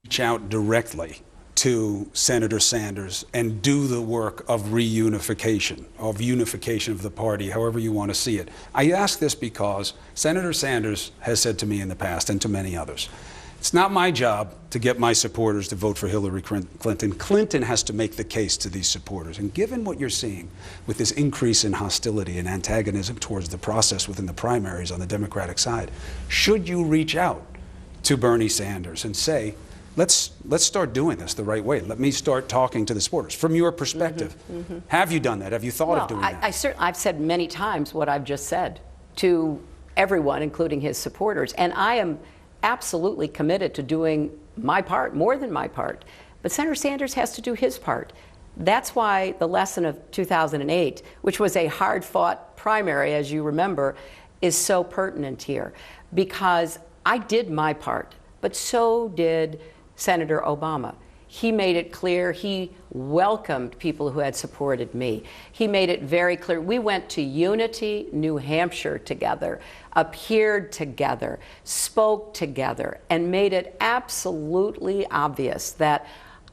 reach out directly to Senator Sanders and do the work of reunification, of unification of the party, however you want to see it. I ask this because Senator Sanders has said to me in the past, and to many others, it's not my job to get my supporters to vote for Hillary Clinton. Clinton has to make the case to these supporters. And given what you're seeing with this increase in hostility and antagonism towards the process within the primaries on the Democratic side, should you reach out to Bernie Sanders and say, let's start doing this the right way. Let me start talking to the supporters. From your perspective, have you done that? Have you thought of doing that? I've said many times what I've just said to everyone, including his supporters. And I am absolutely committed to doing my part, more than my part. But Senator Sanders has to do his part. That's why the lesson of 2008, which was a hard-fought primary, as you remember, is so pertinent here. Because I did my part, but so did Senator Obama. He made it clear he welcomed people who had supported me. He made it very clear. We went to Unity, New Hampshire together, appeared together, spoke together, and made it absolutely obvious that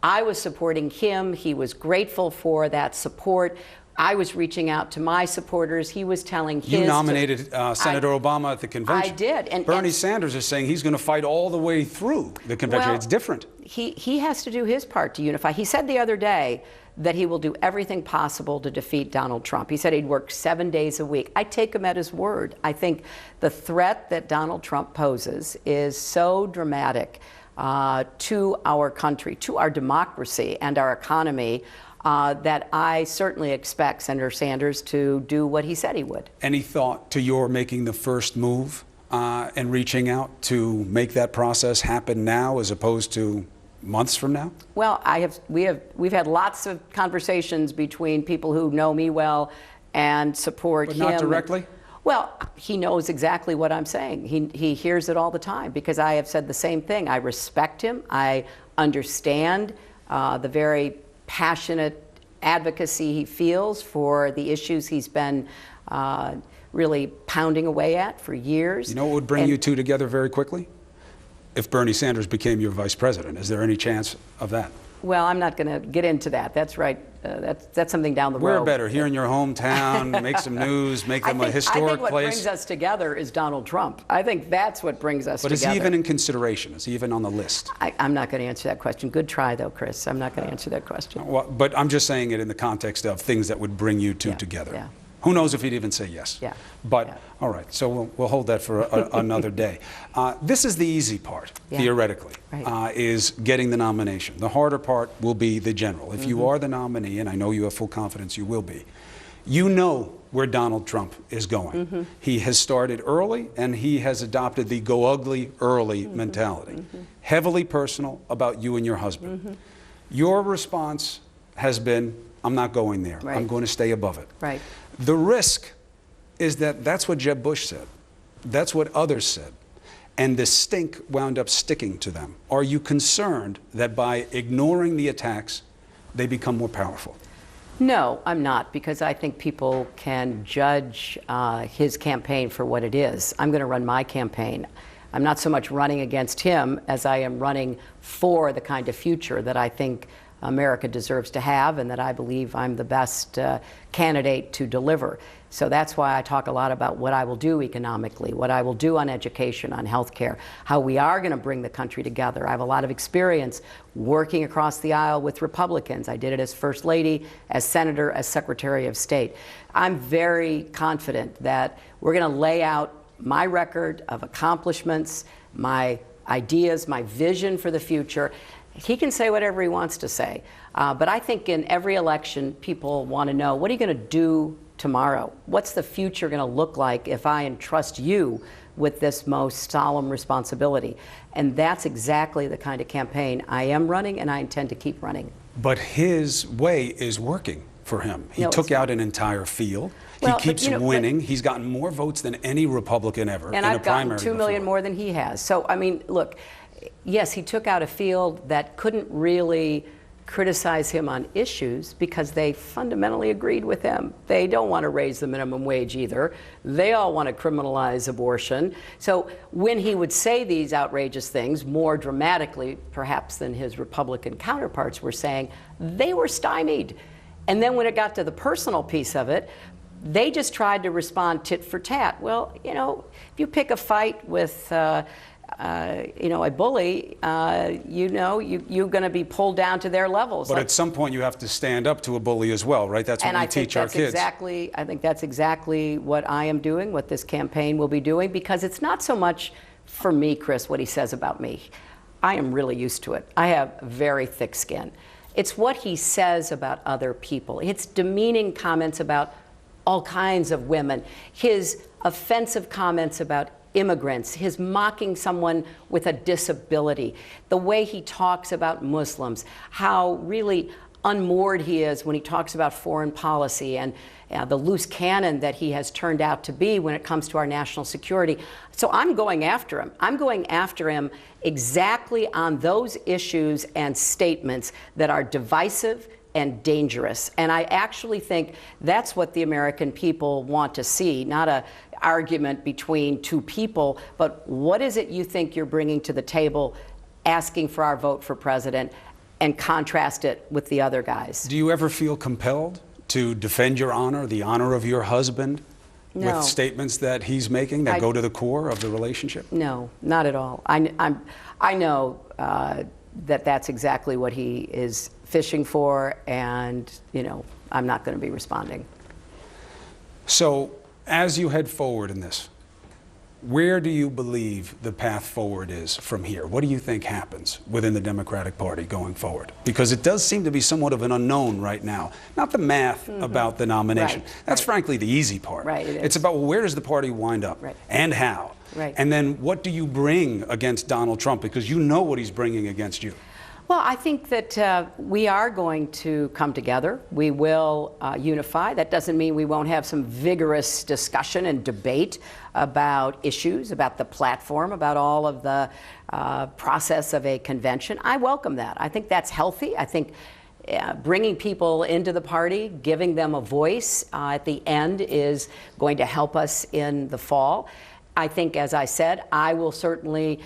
I was supporting him. He was grateful for that support. I was reaching out to my supporters. He was telling his... You nominated Senator Obama at the convention. I did. And Bernie Sanders is saying he's going to fight all the way through the convention. Well, it's different. He has to do his part to unify. He said the other day that he will do everything possible to defeat Donald Trump. He said he'd work 7 days a week. I take him at his word. I think the threat that Donald Trump poses is so dramatic to our country, to our democracy and our economy, that I certainly expect Senator Sanders to do what he said he would. Any thought to your making the first move and reaching out to make that process happen now as opposed to months from now? Well, we've had lots of conversations between people who know me well and support him. But not directly? Well, he knows exactly what I'm saying. He hears it all the time because I have said the same thing. I respect him. I understand the very passionate advocacy he feels for the issues he's been really pounding away at for years. You know what would bring you two together very quickly? If Bernie Sanders became your vice president. Is there any chance of that? Well, I'm not going to get into that. That's right. That's something down the road. We're better here in your hometown, make some news, make them a historic I think what place. brings us together is Donald Trump. I think that's what brings us together. But is he even in consideration? Is he even on the list? I'm not going to answer that question. Good try, though, Chris. I'm not going to answer that question. Well, but I'm just saying it in the context of things that would bring you two together. Yeah. Who knows if he'd even say yes? Yeah. But, yeah. All right, so we'll hold that for another day. This is the easy part, theoretically, is getting the nomination. The harder part will be the general. If you are the nominee, and I know you have full confidence you will be, you know where Donald Trump is going. He has started early, and he has adopted the go ugly early mentality. Heavily personal about you and your husband. Your response has been, I'm not going there. I'm going to stay above it. Right. The risk is that that's what Jeb Bush said. That's what others said. And the stink wound up sticking to them. Are you concerned that by ignoring the attacks, they become more powerful? No, I'm not, because I think people can judge his campaign for what it is. I'm going to run my campaign. I'm not so much running against him as I am running for the kind of future that I think America deserves to have and that I believe I'm the best candidate to deliver. So that's why I talk a lot about what I will do economically, what I will do on education, on healthcare, how we are going to bring the country together. I have a lot of experience working across the aisle with Republicans. I did it as First Lady, as Senator, as Secretary of State. I'm very confident that we're going to lay out my record of accomplishments, my ideas, my vision for the future. He can say whatever he wants to say. But I think in every election, people want to know, what are you going to do tomorrow? What's the future going to look like if I entrust you with this most solemn responsibility? And that's exactly the kind of campaign I am running, and I intend to keep running. But his way is working for him. He took out an entire field. Well, he keeps winning. He's gotten more votes than any Republican ever in a primary. And I've gotten 2 million more than he has. So, I mean, look, yes, he took out a field that couldn't really criticize him on issues because they fundamentally agreed with him. They don't want to raise the minimum wage either. They all want to criminalize abortion. So when he would say these outrageous things, more dramatically perhaps than his Republican counterparts were saying, they were stymied. And then when it got to the personal piece of it, they just tried to respond tit for tat. Well, you know, if you pick a fight with you know, a bully, you know, you're going to be pulled down to their levels. But at some point you have to stand up to a bully as well, right? That's what we teach our kids. I think that's exactly what I am doing, what this campaign will be doing, because it's not so much for me, Chris, what he says about me. I am really used to it. I have very thick skin. It's what he says about other people. It's demeaning comments about all kinds of women. His offensive comments about immigrants, his mocking someone with a disability, the way he talks about Muslims, how really unmoored he is when he talks about foreign policy, and the loose cannon that he has turned out to be when it comes to our national security. So I'm going after him. I'm going after him exactly on those issues and statements that are divisive and dangerous. And I actually think that's what the American people want to see, not a argument between two people, but what is it you think you're bringing to the table, asking for our vote for president, and contrast it with the other guys. Do you ever feel compelled to defend your honor, the honor of your husband, No. with statements that he's making that go to the core of the relationship? No, not at all. I know that that's exactly what he is fishing for, and you know, I'm not going to be responding. So, as you head forward in this, where do you believe the path forward is from here? What do you think happens within the Democratic Party going forward? Because it does seem to be somewhat of an unknown right now. Not the math about the nomination. Right, That's right. frankly the easy part. Right, it is. It's about, well, where does the party wind up, Right. and how? Right. And then what do you bring against Donald Trump? Because you know what he's bringing against you. Well, I think that we are going to come together. We will unify. That doesn't mean we won't have some vigorous discussion and debate about issues, about the platform, about all of the process of a convention. I welcome that. I think that's healthy. I think bringing people into the party, giving them a voice at the end is going to help us in the fall. I think, as I said, I will certainly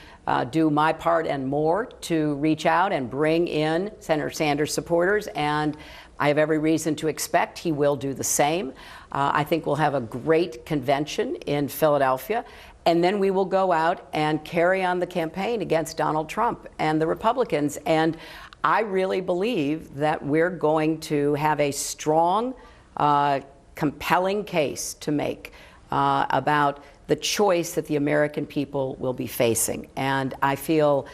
do my part and more to reach out and bring in Senator Sanders supporters, and I have every reason to expect he will do the same. I think we'll have a great convention in Philadelphia, and then we will go out and carry on the campaign against Donald Trump and the Republicans. And I really believe that we're going to have a strong, compelling case to make about the choice that the American people will be facing. And I feel,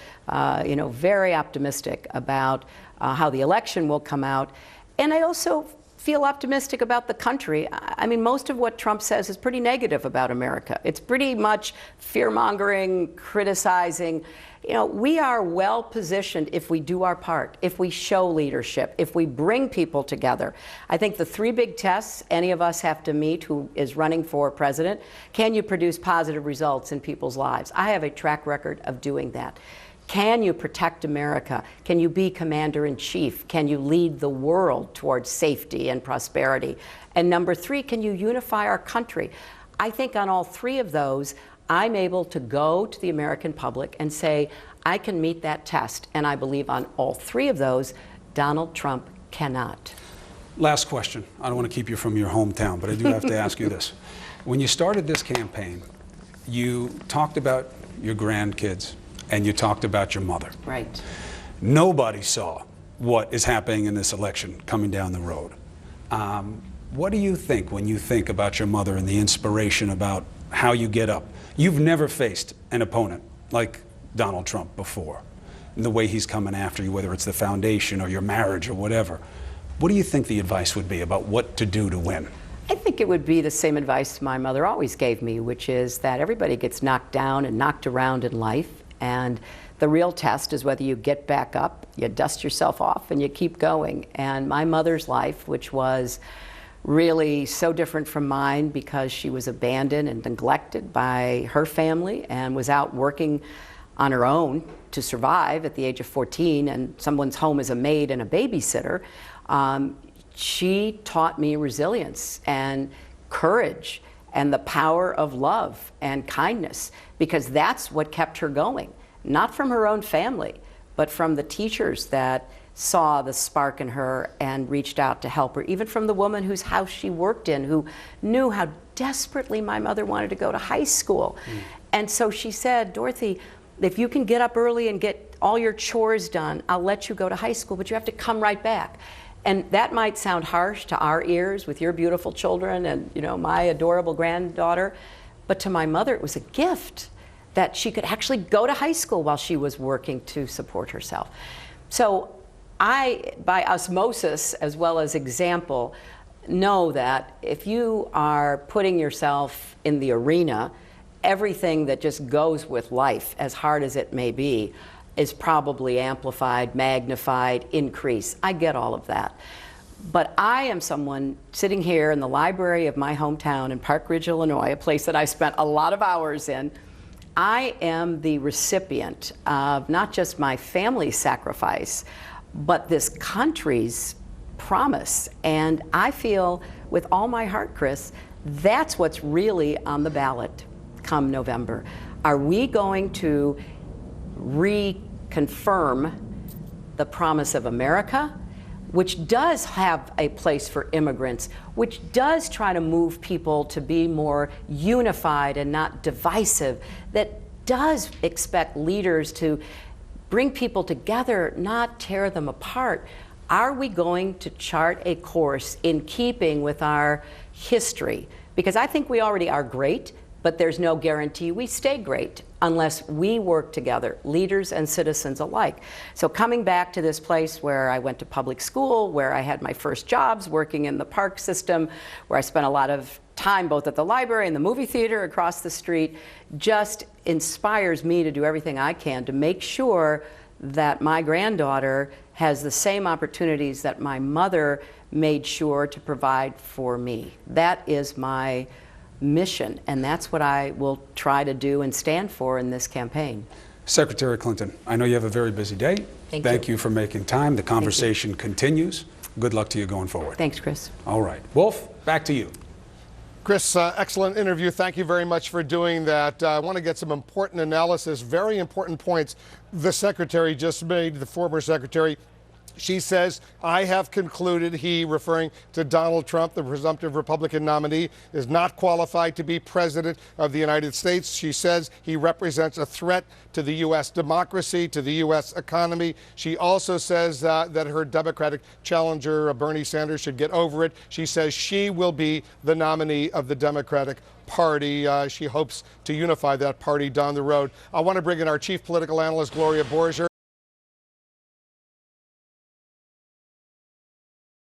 you know, very optimistic about how the election will come out. And I also feel optimistic about the country. I mean, most of what Trump says is pretty negative about America. It's pretty much fear-mongering, criticizing. You know, we are well positioned if we do our part, if we show leadership, if we bring people together. I think the three big tests any of us have to meet who is running for president: can you produce positive results in people's lives? I have a track record of doing that. Can you protect America? Can you be commander-in-chief? Can you lead the world towards safety and prosperity? And number three, can you unify our country? I think on all three of those, I'm able to go to the American public and say, I can meet that test. And I believe on all three of those, Donald Trump cannot. Last question. I don't want to keep you from your hometown, but I do have to ask you this. When you started this campaign, you talked about your grandkids and you talked about your mother. Right. Nobody saw what is happening in this election coming down the road. What do you think when you think about your mother and the inspiration about how you get up? You've never faced an opponent like Donald Trump before, and the way he's coming after you, whether it's the foundation or your marriage or whatever. What do you think the advice would be about what to do to win? I think it would be the same advice my mother always gave me, which is that everybody gets knocked down and knocked around in life, and the real test is whether you get back up, you dust yourself off, and you keep going. And my mother's life, which was really so different from mine because she was abandoned and neglected by her family and was out working on her own to survive at the age of 14, and someone's home as a maid and a babysitter, she taught me resilience and courage and the power of love and kindness, because that's what kept her going, not from her own family, but from the teachers that saw the spark in her and reached out to help her, even from the woman whose house she worked in, who knew how desperately my mother wanted to go to high school. And so she said, Dorothy, if you can get up early and get all your chores done, I'll let you go to high school, but you have to come right back. And that might sound harsh to our ears with your beautiful children and, you know, my adorable granddaughter, but to my mother it was a gift that she could actually go to high school while she was working to support herself. So I, by osmosis as well as example, know that if you are putting yourself in the arena, everything that just goes with life, as hard as it may be, is probably amplified, magnified, increased. I get all of that. But I am someone sitting here in the library of my hometown in Park Ridge, Illinois, a place that I spent a lot of hours in. I am the recipient of not just my family's sacrifice, but this country's promise. And I feel with all my heart, Chris, that's what's really on the ballot come November. Are we going to reconfirm the promise of America, which does have a place for immigrants, which does try to move people to be more unified and not divisive, that does expect leaders to bring people together, not tear them apart? Are we going to chart a course in keeping with our history? Because I think we already are great, but there's no guarantee we stay great unless we work together, leaders and citizens alike. So coming back to this place where I went to public school, where I had my first jobs working in the park system, where I spent a lot of time both at the library and the movie theater across the street, just inspires me to do everything I can to make sure that my granddaughter has the same opportunities that my mother made sure to provide for me. That is my mission, and that's what I will try to do and stand for in this campaign. Secretary Clinton, I know you have a very busy day. Thank you for making time. The conversation continues. Good luck to you going forward. Thanks, Chris. All right. Wolf, back to you. Chris, excellent interview. Thank you very much for doing that. I want to get some important analysis, very important points the Secretary just made, the former Secretary. She says, I have concluded he, referring to Donald Trump, the presumptive Republican nominee, is not qualified to be president of the United States. She says he represents a threat to the U.S. democracy, to the U.S. economy. She also says that her Democratic challenger, Bernie Sanders, should get over it. She says she will be the nominee of the Democratic Party. She hopes to unify that party down the road. I want to bring in our chief political analyst, Gloria Borger.